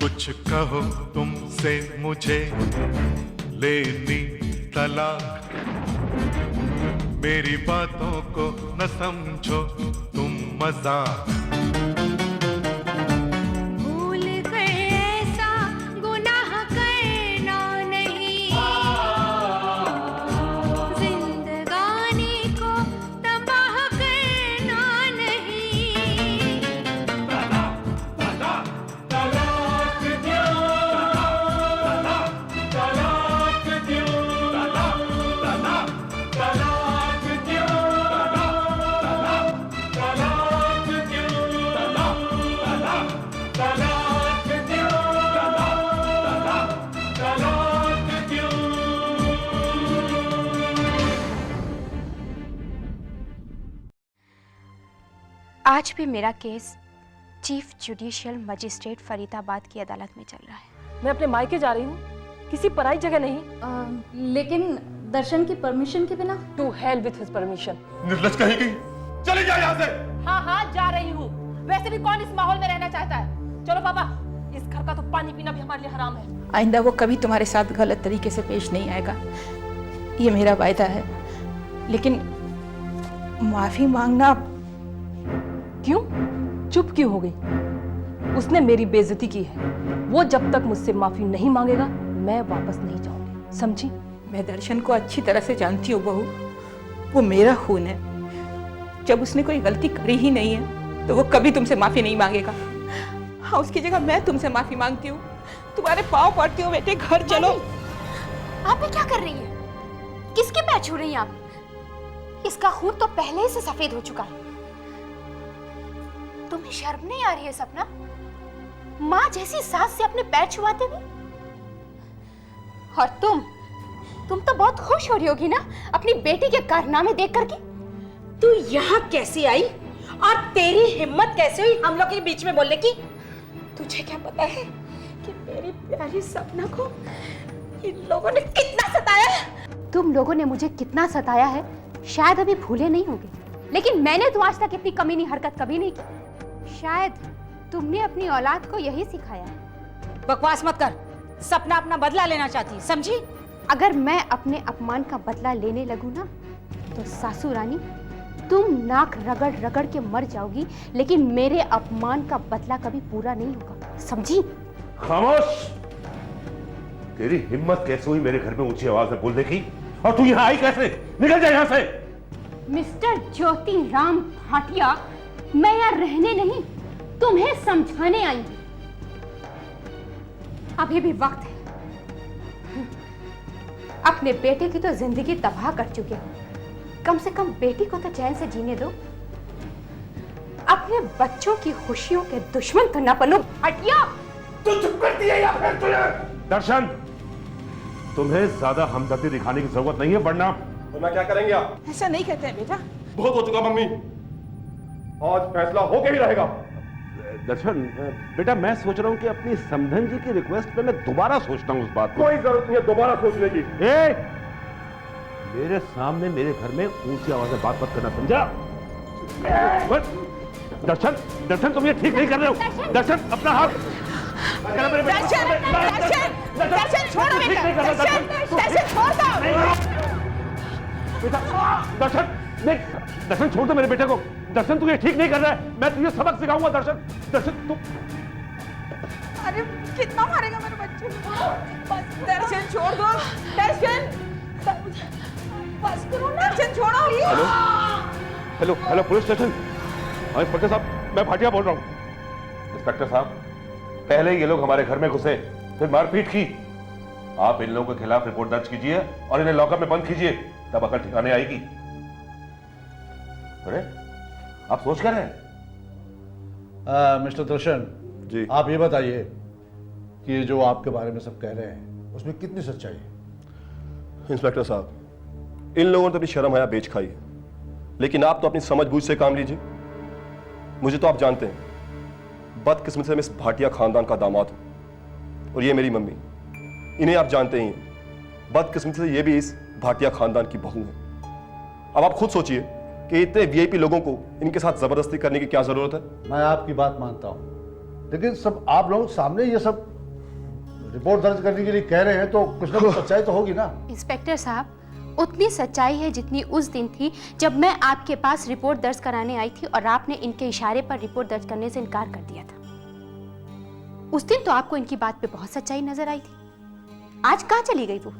कुछ कहो तुमसे मुझे लेनी तलाक, मेरी बातों को न समझो तुम मजाक। भूल गए ऐसा गुनाह करना नहीं, जिंदगानी को तबाह करना नहीं। तलाक दो, तलाक दो, तलाक दो, तलाक दो, तलाक दो, तलाक दो। आज भी मेरा case chief judicial magistrate Faridabad की अदालत में चल रहा है। मैं अपने मायके जा रही हूँ, किसी पराई जगह नहीं। लेकिन दर्शन की परमिशन के बिना? To hell with his permission. निर्लज कहीं गई, चले जा यहाँ से। हाँ हाँ जा रही हूँ, वैसे भी कौन इस माहौल में रहना चाहता है। चलो पापा, इस घर का तो पानी पीना भी हमारे लिए हराम है। आइंदा वो कभी तुम्हारे साथ गलत तरीके से पेश नहीं आएगा, ये मेरा वायदा है। लेकिन माफी मांगना। क्यों चुप क्यों हो गई? उसने मेरी बेइज्जती की है, वो जब तक मुझसे माफी नहीं मांगेगा मैं वापस नहीं जाऊंगी, समझी? मैं दर्शन को अच्छी तरह से जानती हूँ बहू, वो मेरा खून है। जब उसने कोई गलती करी ही नहीं है तो वो कभी तुमसे माफी नहीं मांगेगा। हाँ, उसकी जगह मैं तुमसे माफी मांगती हूँ, तुम्हारे पाँव पड़ती हूँ। बेटे घर चलो। आप भी क्या कर रही हैं? किसके पैर छू रही हैं आप? इसका खून तो पहले ही से सफेद हो चुका है। तुम्हें शर्म नहीं आ रही है सपना? माँ जैसी सास से अपने पैर छुआते हुए? और तुम तो बहुत खुश हो रही होगी ना अपनी बेटी के कारनामे देख करके। तू यहाँ कैसे आई और तेरी हिम्मत कैसे हुई हम लोग के बीच में बोलने की? तुझे क्या पता है कि मेरी प्यारी सपना को इन लोगों ने कितना सताया है? तुम लोगों ने मुझे कितना सताया है शायद अभी भूले नहीं होगे, लेकिन मैंने तो आज तक इतनी कमीनी हरकत कभी नहीं की। शायद तुमने अपनी औलाद को यही सिखाया है। बकवास मत कर, सपना अपना बदला लेना चाहती, समझी? अगर मैं अपने अपमान का बदला लेने लगूं ना तो सासू रानी तुम नाक रगड़ रगड़ के मर जाओगी, लेकिन मेरे अपमान का बदला कभी पूरा नहीं होगा, समझी? खामोश! तेरी हिम्मत कैसे हुई मेरे घर में ऊंची आवाज में बोलने की? और तू यहाँ आई कैसे? निकल जा यहाँ से! मिस्टर ज्योति राम भाटिया, मैं यहाँ रहने नहीं तुम्हें समझाने आई हूं। अभी भी वक्त है। अपने बेटे की तो जिंदगी तबाह कर चुके हो, कम से कम बेटी को तो चैन से जीने दो। अपने बच्चों की खुशियों के दुश्मन तो न बनो भाटिया। तू चुप करती है या फिर तुझे? दर्शन, तुम्हें ज्यादा हमदर्दी दिखाने की जरूरत नहीं है, वरना वरना क्या करेंगे आप? ऐसा नहीं कहते हैं बेटा। बहुत हो चुका मम्मी, आज फैसला होके ही रहेगा। दर्शन बेटा, मैं सोच रहा हूँ कि अपनी समधन जी की रिक्वेस्ट पे मैं दोबारा सोचता हूँ उस बात को। कोई जरूरत नहीं है दोबारा सोचने की। मेरे सामने मेरे घर में ऊंची आवाज में बात मत करना, समझा? दर्शन, दर्शन तुम ये ठीक नहीं कर रहे हो। दर्शन अपना हाथ। दर्शन छोड़ो दर्शन नहीं, दर्शन छोड़ दो मेरे बेटे को। दर्शन तू ये ठीक नहीं कर रहा है, मैं तुझे सबक सिखाऊंगा। दर्शन, दर्शन तू। अरे कितना मारेगा मेरे बच्चे को? दर्शन छोड़ दो। दर्शन बस करो ना, दर्शन छोड़ो। Hello hello hello, police station. हाँ इंस्पेक्टर साहब, मैं भाटिया बोल रहा हूँ। इंस्पेक्टर साहब, पहले ये लोग हमारे घर में घुसे, फिर मारपीट की। आप इन लोगों के खिलाफ रिपोर्ट दर्ज कीजिए और इन्हें लॉकअप में बंद कीजिए, तब अकल ठिकाने आएगी। अरे आप सोच क्या रहे हैं? मिस्टर दर्शन जी, आप ये बताइए कि ये जो आपके बारे में सब कह रहे हैं उसमें कितनी सच्चाई है? इंस्पेक्टर साहब, इन लोगों ने तो अपनी शर्म हया बेच खाई है, लेकिन आप तो अपनी समझबूझ से काम लीजिए। मुझे तो आप जानते हैं, बदकिस्मत से मैं इस भाटिया खानदान का दामाद हूं, और ये मेरी मम्मी, इन्हें आप जानते ही हैं। बदकिस्मत से ये भी इस भाटिया खानदान की बहू है। अब आप खुद सोचिए कि इतने वीआईपी लोगों को इनके साथ जबरदस्ती करने की क्या जरूरत है? मैं आपकी बात मानता हूं, लेकिन सब आप लोग सामने ये सब रिपोर्ट दर्ज करने के लिए कह रहे हैं तो कुछ ना कुछ सच्चाई तो होगी ना। इंस्पेक्टर साहब, उतनी सच्चाई है जितनी उस दिन थी जब मैं आपके पास रिपोर्ट दर्ज कराने आई थी और आपने इनके इशारे पर रिपोर्ट दर्ज करने से इनकार कर दिया था। उस दिन तो आपको इनकी बात पे बहुत सच्चाई नजर आई थी। आज कहाँ चली गई वो?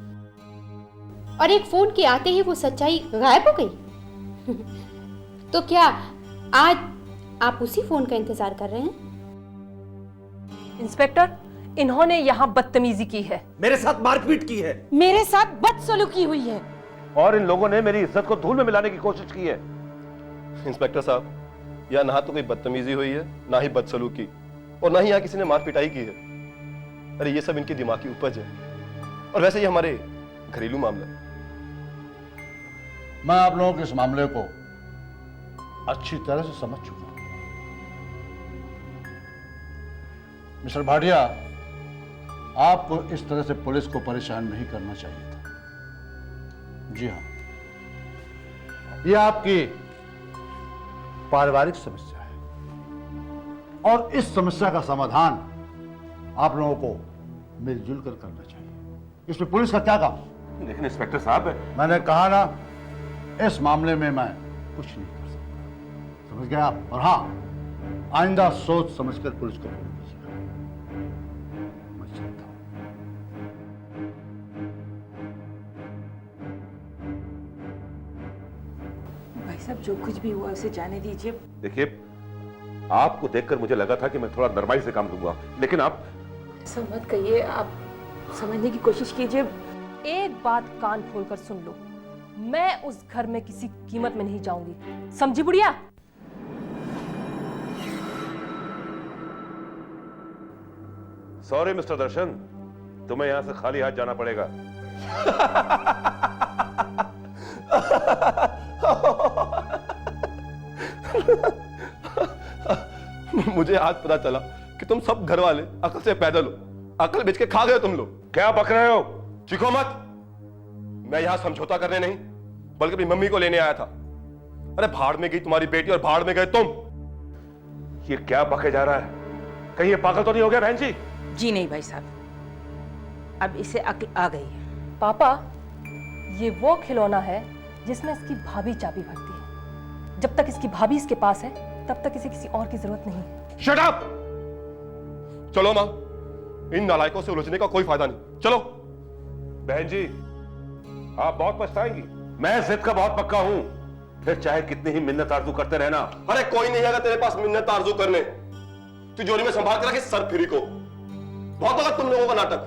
और एक फोन के आते ही वो सच्चाई गायब हो गई। तो क्या आज आप उसी फोन का इंतजार कर रहे हैं? इंस्पेक्टर, इन्होंने यहाँ बदतमीजी की है, मेरे साथ मारपीट की है, मेरे साथ बदसलूकी हुई है, और इन लोगों ने मेरी इज्जत को धूल में मिलाने की कोशिश की है। इंस्पेक्टर साहब, यहाँ ना तो कोई बदतमीजी हुई है, ना ही बदसलूकी, और ना ही यहाँ किसी ने मार पिटाई की है। अरे ये सब इनकी दिमागी उपज है, और वैसे ये हमारे घरेलू मामला है। मैं आप लोगों के इस मामले को अच्छी तरह से समझ चुका हूं। मिस्टर भाटिया, आपको इस तरह से पुलिस को परेशान नहीं करना चाहिए था। जी हाँ, यह आपकी पारिवारिक समस्या है, और इस समस्या का समाधान आप लोगों को मिलजुल कर करना चाहिए। इसमें पुलिस का क्या काम? लेकिन इंस्पेक्टर साहब, मैंने कहा ना, इस मामले में मैं कुछ नहीं कर सकता, समझ गए आप? और हाँ, आइंदा सोच समझकर पुलिस को फोन कीजिएगा। मैं चलता हूं। भाई साहब, जो कुछ भी हुआ उसे जाने दीजिए। देखिए, आपको देखकर मुझे लगा था कि मैं थोड़ा नरमाई से काम लूंगा, लेकिन आप ऐसा मत कहिए, आप समझने की कोशिश कीजिए। एक बात कान खोलकर सुन लो, मैं उस घर में किसी कीमत में नहीं जाऊंगी, समझी बुढ़िया? सॉरी मिस्टर दर्शन, तुम्हें यहां से खाली हाथ जाना पड़ेगा। मुझे आज पता चला कि तुम सब घर वाले अकल से पैदल हो, अकल बेच के खा गए हो तुम लोग। क्या बक रहे हो? चीखो मत। मैं यहां समझौता करने नहीं, बल्कि अपनी मम्मी को लेने आया था। अरे भाड़ में गई तुम्हारी बेटी और भाड़ में गए तुम। ये क्या बके जा रहा है? कहीं ये पागल तो नहीं हो गया बहन जी? जी नहीं भाई साहब, अब इसे अक्ल आ गई है। पापा, ये वो खिलौना है जिसमें इसकी भाभी चाबी भरती है। जब तक इसकी भाभी इसके पास है, तब तक इसे किसी और की जरूरत नहीं है। Shut up! चलो मां, इन नालायकों से उलझने का कोई फायदा नहीं। चलो। बहन जी, आप बहुत पछताएंगी। मैं जिद का बहुत पक्का हूं, फिर चाहे कितनी ही मिन्नत आरजू करते रहना। अरे कोई नहीं आएगा तेरे पास मिन्नत आरजू करने। तिजोरी में संभाल के रखे सर फिरी को। बहुत होगा तुम लोगों का नाटक।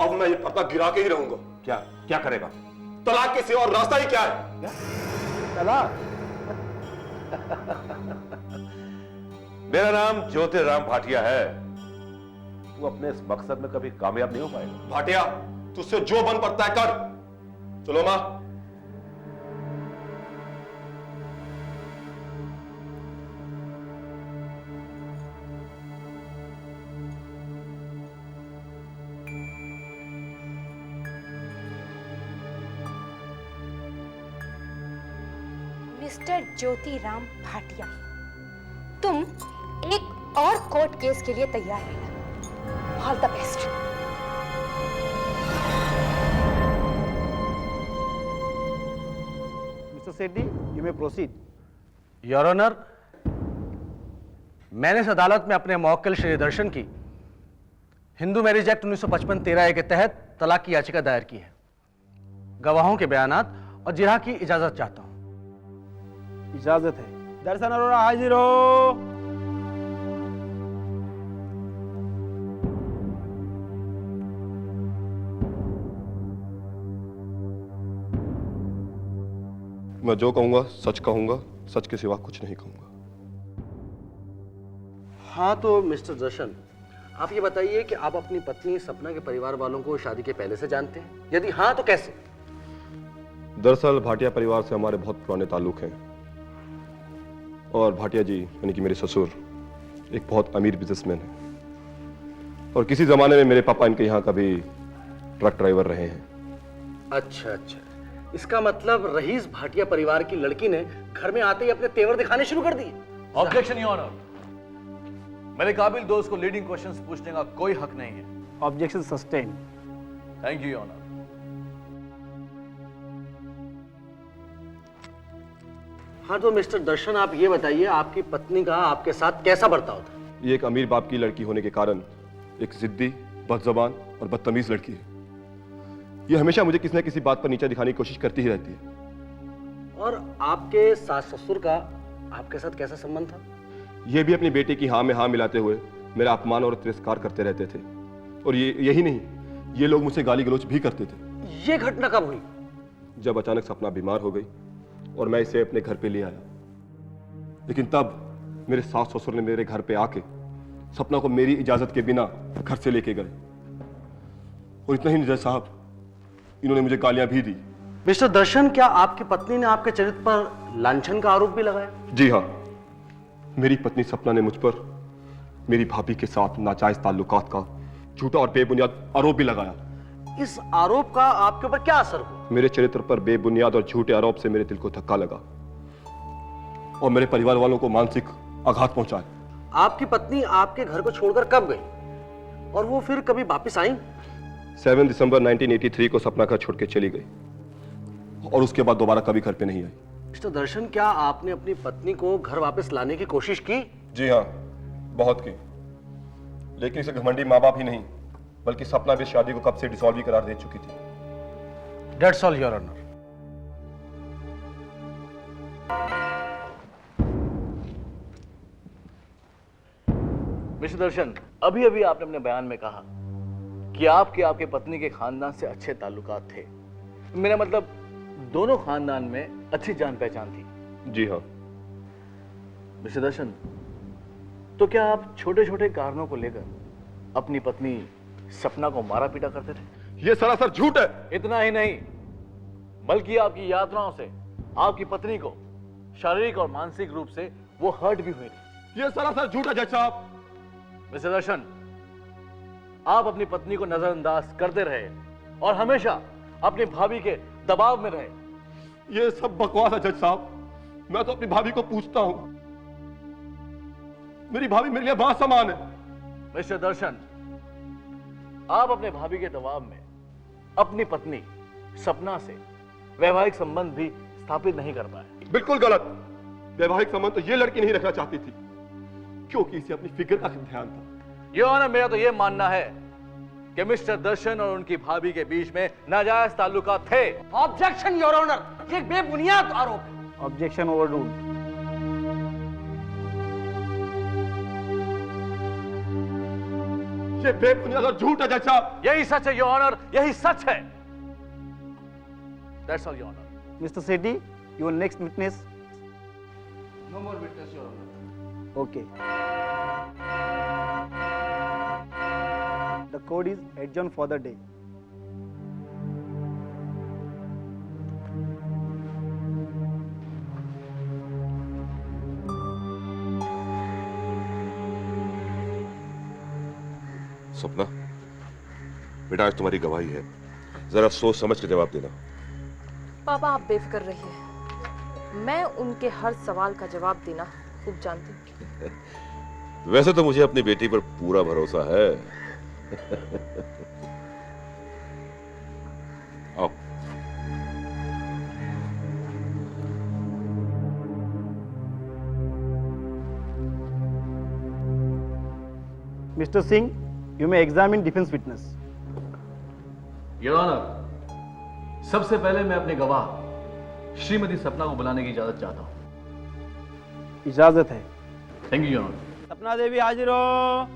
अब मैं ये पर्दा गिरा के ही रहूंगा। क्या क्या करेगा? तलाक के सिवा और रास्ता ही क्या है? तलाक? मेरा नाम ज्योतिराम भाटिया है। तू अपने इस मकसद में कभी कामयाब नहीं हो पाएगा। भाटिया, तुझसे जो बन पड़ता है कर। चलो मां। मिस्टर ज्योतिराम भाटिया, तुम एक और कोर्ट केस के लिए तैयार रहना। All the best. Mister Sethi, you may proceed. Your honour, मैंने इस अदालत में अपने मौक्किल श्री दर्शन की हिंदू मैरिज एक्ट 1955 13A के तहत तलाक की याचिका दायर की है। गवाहों के बयानात और जिरह की इजाजत चाहता हूं। इजाजत है। दर्शन अरोड़ा हाजिर हो। मैं जो कहूंगा सच कहूंगा, सच के सिवा कुछ नहीं कहूंगा। हाँ तो मिस्टर दर्शन, आप ये बताइए कि आप अपनी पत्नी सपना के परिवार वालों को शादी के पहले से जानते हैं? यदि हाँ तो कैसे? दरअसल भाटिया परिवार से हमारे बहुत पुराने ताल्लुक हैं, और भाटिया जी यानी कि मेरे ससुर एक बहुत अमीर बिजनेसमैन हैं, और किसी जमाने में मेरे पापा इनके यहाँ कभी ट्रक ड्राइवर रहे हैं। अच्छा अच्छा, इसका मतलब रईस भाटिया परिवार की लड़की ने घर में आते ही अपने तेवर दिखाने शुरू कर दिए। ऑब्जेक्शन योर ऑनर, मेरे काबिल दोस्त को लीडिंग क्वेश्चंस पूछने का कोई हक नहीं है। Objection sustain. Thank you your honour. हाँ तो मिस्टर दर्शन, आप ये बताइए आपकी पत्नी का आपके साथ कैसा बर्ताव था? ये एक अमीर बाप की लड़की होने के कारण एक जिद्दी, बदजबान और बदतमीज लड़की है। ये हमेशा मुझे किसी न किसी बात पर नीचा दिखाने की कोशिश करती ही रहती है। और आपके सास ससुर का आपके साथ कैसा संबंध था? ये भी अपनी बेटी की हाँ में हाँ मिलाते हुए मेरा अपमान और तिरस्कार करते रहते थे। और यही नहीं, ये लोग मुझसे गाली गलौज भी करते थे। ये घटना कब हुई? जब अचानक सपना बीमार हो गई और मैं इसे अपने घर पे ले आया। लेकिन तब मेरे सास ससुर ने मेरे घर पे आके सपना को मेरी इजाजत के बिना घर से लेके गए। और इतना ही नहीं जज साहब, इन्होंने मुझे गालियां भी दी। मिस्टर दर्शन, क्या आपकी पत्नी ने आपके चरित्र पर लांछन का आरोप भी लगाया? जी हाँ, मेरी पत्नी सपना ने मुझ पर मेरी भाभी के साथ नाजायज ताल्लुकात का झूठा और बेबुनियाद आरोप भी लगाया। इस आरोप का आपके ऊपर क्या असर हुआ? मेरे चरित्र पर बेबुनियाद और झूठे आरोप से मेरे दिल को धक्का लगा और मेरे परिवार वालों को मानसिक आघात पहुंचा। आपकी पत्नी आपके घर को छोड़कर कब गई और वो फिर कभी वापस आई? 7 दिसंबर 1983 को सपना घर छोड़ के चली गई और उसके बाद दोबारा कभी घर पे नहीं आई। मिस्टर दर्शन, क्या आपने अपनी पत्नी को घर वापस लाने की कोशिश की? जी हाँ, बहुत की। लेकिन इसे घमंडी माँ बाप ही नहीं बल्कि सपना भी शादी को कब से डिसॉल्व ही करार दे चुकी थी। That's all, Your Honor. Mister Darshan, अभी अभी आपने अपने बयान में कहा कि आपके पत्नी के खानदान से अच्छे ताल्लुकात थे। मेरा मतलब दोनों खानदान में अच्छी जान पहचान थी। जी हाँ। मिस्टर दर्शन, तो क्या आप छोटे छोटे कारणों को लेकर अपनी पत्नी सपना को मारा पीटा करते थे? ये सरासर झूठ है। इतना ही नहीं, बल्कि आपकी यात्राओं से आपकी पत्नी को शारीरिक और मानसिक रूप से वो हर्ट भी हुई थी। ये सरासर झूठ है जज साहब। मिस्टर दर्शन, आप अपनी पत्नी को नजरअंदाज करते रहे और हमेशा अपनी भाभी के दबाव में रहे। ये सब बकवास है जज साहब। मैं तो अपनी भाभी को पूछता हूं। मेरी भाभी मेरे लिए बहुत समान है। मिस्टर दर्शन, आप अपने भाभी के दबाव में अपनी पत्नी सपना से वैवाहिक संबंध भी स्थापित नहीं कर पाए। बिल्कुल गलत। वैवाहिक संबंध तो ये लड़की नहीं रखना चाहती थी क्योंकि इसे अपनी फिक्र का ध्यान था। योर ऑनर, मेरा तो ये मानना है कि मिस्टर दर्शन और उनकी भाभी के बीच में नाजायज ताल्लुकात थे। ऑब्जेक्शन योर ऑनर, ये एक बेबुनियाद आरोप है। Objection overruled. ये बेबुनियाद और झूठ है जज साहब। यही सच है योर ऑनर, यही सच है। That's all your honour. Mr. Sethi, your next witness. No more witness, Your Honor. Okay. The court is adjourned for the day. सपना, बेटा आज तुम्हारी गवाही है, जरा सोच समझ के जवाब देना। पापा आप बेफिक्र रहिए, मैं उनके हर सवाल का जवाब देना खूब जानती हूँ। वैसे तो मुझे अपनी बेटी पर पूरा भरोसा है। आओ। Mr. Singh, you may examine defense witness. Your honour, सबसे पहले मैं अपने गवाह श्रीमती सपना को बुलाने की इजाजत चाहता हूं। इजाजत है। Thank you your honour. Sapna Devi हाजिर हो।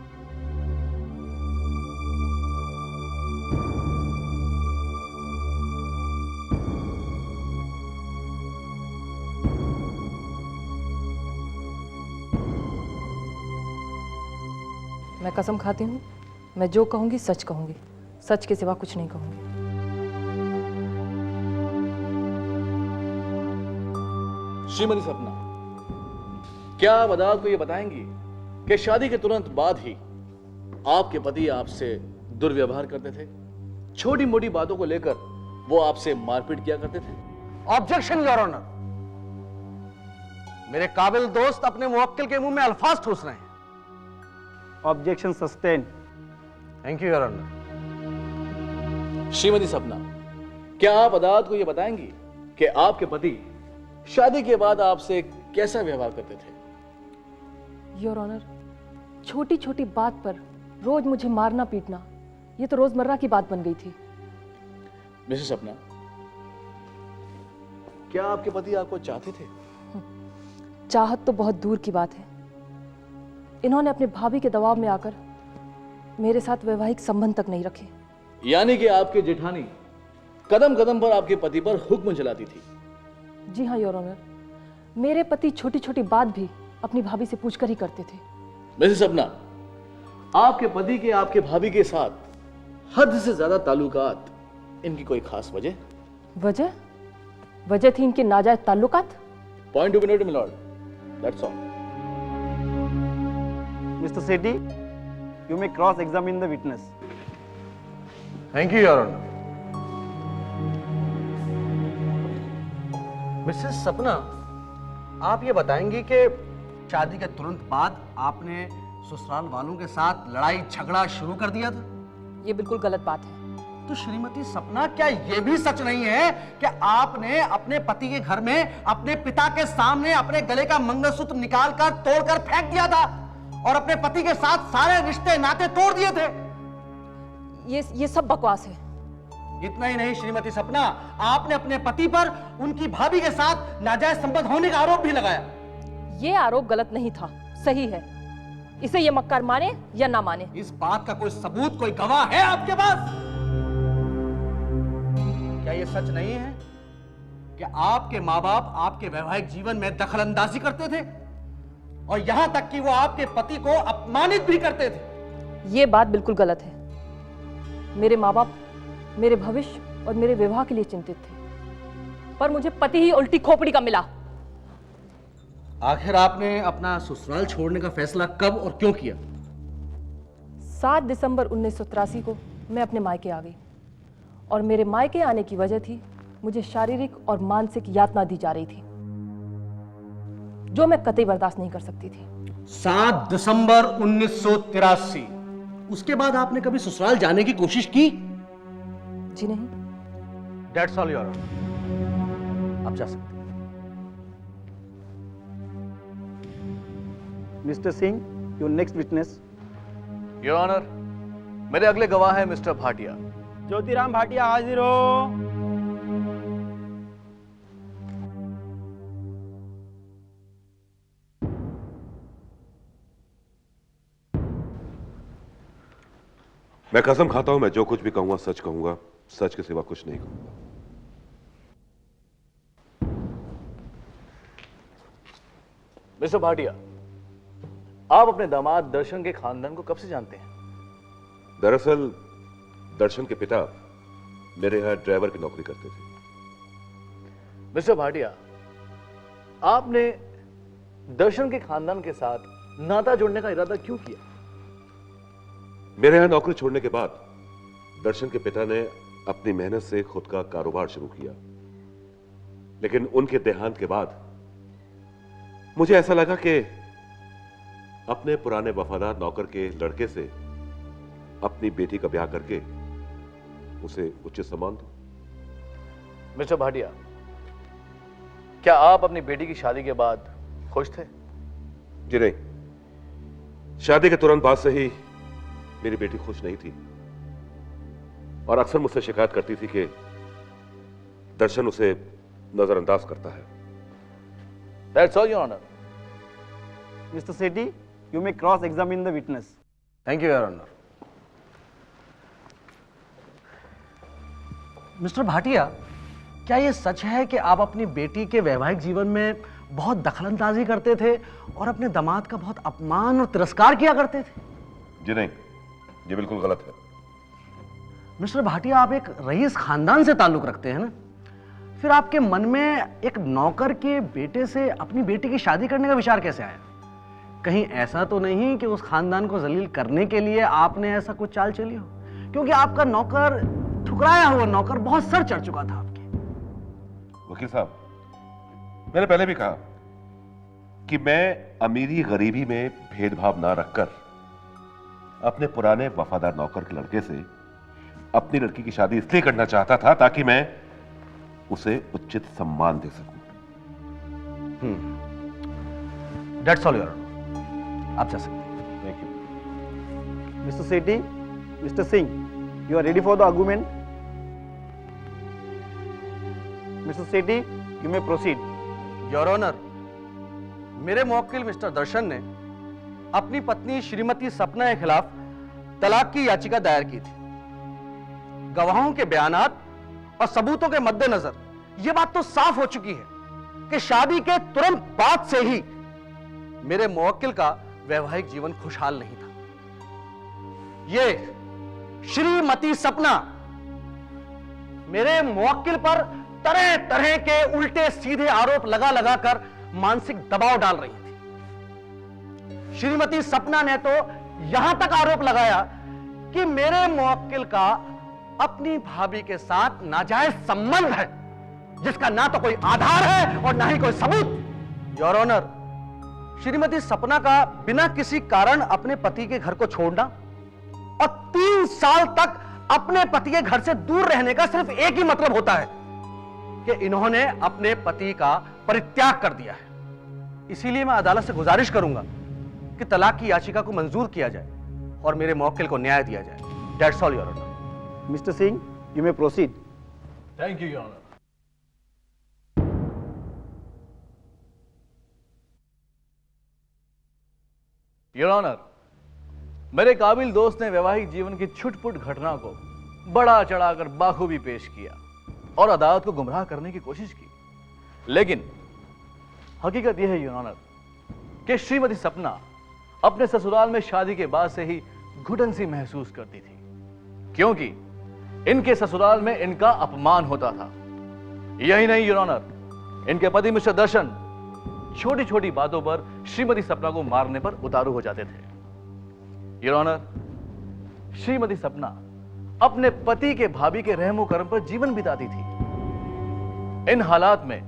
मैं कसम खाती हूँ, मैं जो कहूंगी सच कहूंगी, सच के सिवा कुछ नहीं कहूंगी। श्रीमती सपना, क्या आप अदालत को यह बताएंगी कि शादी के तुरंत बाद ही आपके पति आपसे दुर्व्यवहार करते थे? छोटी मोटी बातों को लेकर वो आपसे मारपीट किया करते थे? Objection your honour. मेरे काबिल दोस्त अपने मुवक्किल के मुंह में अल्फाज ठूस रहे हैं। Objection sustain. Thank you your honour. Shrimati Sapna, क्या आप अदालत को यह बताएंगी कि आपके पति शादी के बाद आपसे कैसा व्यवहार करते थे? योर ऑनर, छोटी छोटी बात पर रोज मुझे मारना पीटना, ये तो रोजमर्रा की बात बन गई थी। मिसेस सपना, क्या आपके पति आपको चाहते थे? चाहत तो बहुत दूर की बात है। इन्होंने अपने भाभी के दबाव में आकर मेरे साथ वैवाहिक संबंध तक नहीं रखे। यानी कि आपके जेठानी कदम कदम पर आपके पति पर हुक्म चलाती थी? जी हाँ योर ऑनर, मेरे पति छोटी छोटी बात भी अपनी भाभी से पूछकर ही करते थे। मिसेस सपना, आपके पति के आपके भाभी के साथ हद से ज्यादा ताल्लुकात, इनकी कोई खास वजह? वजह थी इनके नाजायज ताल्लुकात। Point to be noted, my lord, that's all. Mr. Sethi, you may cross-examine the witness. Thank you your honour. Mrs Sapna, आप ये बताएंगी कि शादी के तुरंत बाद आपने ससुराल वालों के साथ लड़ाई झगड़ा शुरू कर दिया था? ये बिल्कुल गलत बात है। तो श्रीमती सपना, क्या ये भी सच नहीं है कि आपने अपने पति के घर में अपने पिता के सामने अपने गले का मंगलसूत्र निकालकर तोड़कर फेंक दिया था और अपने पति के साथ सारे रिश्ते नाते तोड़ दिए थे? ये सब बकवास है। इतना ही नहीं श्रीमती सपना, आपने अपने पति पर उनकी भाभी के साथ नाजायज संबंध होने का आरोप भी लगाया। ये आरोप गलत नहीं था, सही है। इसे ये मक्कार माने या ना माने। इस बात का कोई सबूत, कोई गवाह है आपके पास? क्या ये सच नहीं है कि आपके माँ बाप आपके वैवाहिक जीवन में दखलंदाजी करते थे और यहां तक कि वो आपके पति को अपमानित भी करते थे? ये बात बिल्कुल गलत है। मेरे माँ बाप मेरे भविष्य और मेरे विवाह के लिए चिंतित थे, पर मुझे पति ही उल्टी खोपड़ी का मिला। आखिर आपने अपना ससुराल छोड़ने का फैसला कब और क्यों किया? 7 दिसंबर 1983 को मैं अपने मायके आ गई और मेरे मायके आने की वजह थी मुझे शारीरिक और मानसिक यातना दी जा रही थी जो मैं कतई बर्दाश्त नहीं कर सकती थी। 7 दिसंबर 1983, उसके बाद आपने कभी ससुराल जाने की कोशिश की? जी नहीं। That's all your honor. आप जा सकते हैं। Mr. Singh, your next witness. Your honour, मेरे अगले गवाह है मिस्टर भाटिया। ज्योतिराम भाटिया हाजिर हो। मैं कसम खाता हूं, मैं जो कुछ भी कहूंगा सच कहूंगा, सच के सिवा कुछ नहीं कहूंगा। मिस्टर भाटिया, आप अपने दामाद दर्शन के खानदान को कब से जानते हैं? दरअसल दर्शन के पिता मेरे यहां ड्राइवर की नौकरी करते थे। मिस्टर भाटिया, आपने दर्शन के खानदान के साथ नाता जोड़ने का इरादा क्यों किया? मेरे यहां नौकरी छोड़ने के बाद दर्शन के पिता ने अपनी मेहनत से खुद का कारोबार शुरू किया, लेकिन उनके देहांत के बाद मुझे ऐसा लगा कि अपने पुराने वफादार नौकर के लड़के से अपनी बेटी का ब्याह करके उसे उचित सम्मान दूं। मिस्टर भाटिया, क्या आप अपनी बेटी की शादी के बाद खुश थे? जी नहीं, शादी के तुरंत बाद से ही मेरी बेटी खुश नहीं थी और अक्सर मुझसे शिकायत करती थी कि दर्शन उसे नजरअंदाज करता है। That's all, Your Honor. Mr. Sethi, you may cross-examine the witness. Thank you your honour. Mister Bhatia, क्या यह सच है कि आप अपनी बेटी के वैवाहिक जीवन में बहुत दखलंदाजी करते थे और अपने दामाद का बहुत अपमान और तिरस्कार किया करते थे? जी नहीं, ये बिल्कुल गलत है। मिस्टर भाटिया, आप एक रईस खानदान से ताल्लुक रखते हैं ना, फिर आपके मन में एक नौकर के बेटे से अपनी बेटी की शादी करने का विचार कैसे आया? कहीं ऐसा तो नहीं कि उस खानदान को जलील करने के लिए आपने ऐसा कुछ चाल चली हो? क्योंकि आपका नौकर, ठुकराया हुआ नौकर, बहुत सर चढ़ चुका था आपके। वकील साहब, मैंने पहले भी कहा कि मैं अमीरी गरीबी में भेदभाव ना रखकर अपने पुराने वफादार नौकर के लड़के से अपनी लड़की की शादी इसलिए करना चाहता था ताकि मैं उसे उचित सम्मान दे सकूं। That's all, Your Honor. आप जा सकते हैं। Thank you. Mr. Sethi, Mr. Singh, you are ready for the argument? Mr. Sethi, you may proceed. Your honour, मेरे मुवक्किल मिस्टर दर्शन ने अपनी पत्नी श्रीमती सपना के खिलाफ तलाक की याचिका दायर की थी। गवाहों के बयानात और सबूतों के मद्देनजर यह बात तो साफ हो चुकी है कि शादी के तुरंत बाद से ही मेरे मुवक्किल का वैवाहिक जीवन खुशहाल नहीं था। यह श्रीमती सपना मेरे मुवक्किल पर तरह तरह के उल्टे सीधे आरोप लगा लगाकर मानसिक दबाव डाल रही थी। श्रीमती सपना ने तो यहां तक आरोप लगाया कि मेरे मुवक्किल का अपनी भाभी के साथ नाजायज संबंध है, जिसका ना तो कोई आधार है और ना ही कोई सबूत। योर ऑनर, श्रीमती सपना का बिना किसी कारण अपने पति के घर को छोड़ना और 3 साल तक अपने पति के घर से दूर रहने का सिर्फ एक ही मतलब होता है कि इन्होंने अपने पति का परित्याग कर दिया है। इसीलिए मैं अदालत से गुजारिश करूंगा कि तलाक की याचिका को मंजूर किया जाए और मेरे मुवक्किल को न्याय दिया जाए। That's all, your honour. Mr. Singh, you may proceed. Thank you, your honour. Your honour, मेरे काबिल दोस्त ने वैवाहिक जीवन की छुटपुट घटना को बड़ा चढ़ाकर बाखूबी पेश किया और अदालत को गुमराह करने की कोशिश की। लेकिन हकीकत यह है योर ऑनर कि श्रीमती सपना अपने ससुराल में शादी के बाद से ही घुटन सी महसूस करती थी, क्योंकि इनके ससुराल में इनका अपमान होता था। यही नहीं योर ऑनर, इनके पति मिस्टर दर्शन छोटी छोटी बातों पर श्रीमती सपना को मारने पर उतारू हो जाते थे। योर ऑनर, श्रीमती सपना अपने पति के भाभी के रहमो कर्म पर जीवन बिताती थी। इन हालात में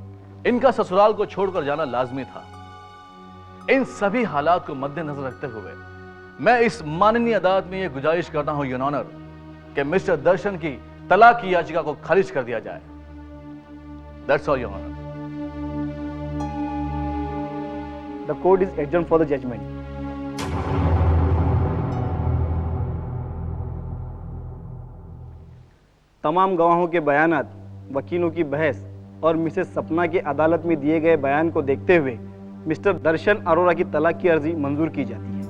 इनका ससुराल को छोड़कर जाना लाजमी था। इन सभी हालात को मद्देनजर रखते हुए मैं इस माननीय अदालत में यह गुजारिश करता हूं योर ऑनर कि मिस्टर दर्शन की तलाक की याचिका को खारिज कर दिया जाए। That's all your honour. The court is adjourned for the judgment. तमाम गवाहों के बयानात, वकीलों की बहस और मिसेस सपना के अदालत में दिए गए बयान को देखते हुए मिस्टर दर्शन अरोड़ा की तलाक की अर्जी मंजूर की जाती है।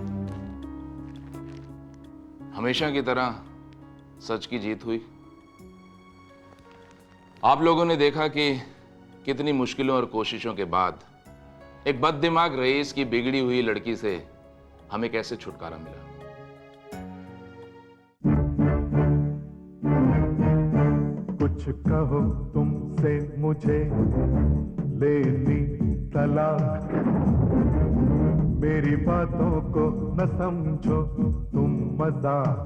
हमेशा की तरह सच की जीत हुई। आप लोगों ने देखा कि कितनी मुश्किलों और कोशिशों के बाद एक बददिमाग रईस की बिगड़ी हुई लड़की से हमें कैसे छुटकारा मिला। कुछ कहो तुमसे मुझे लेनी तलाक, मेरी बातों को न समझो तुम मजाक।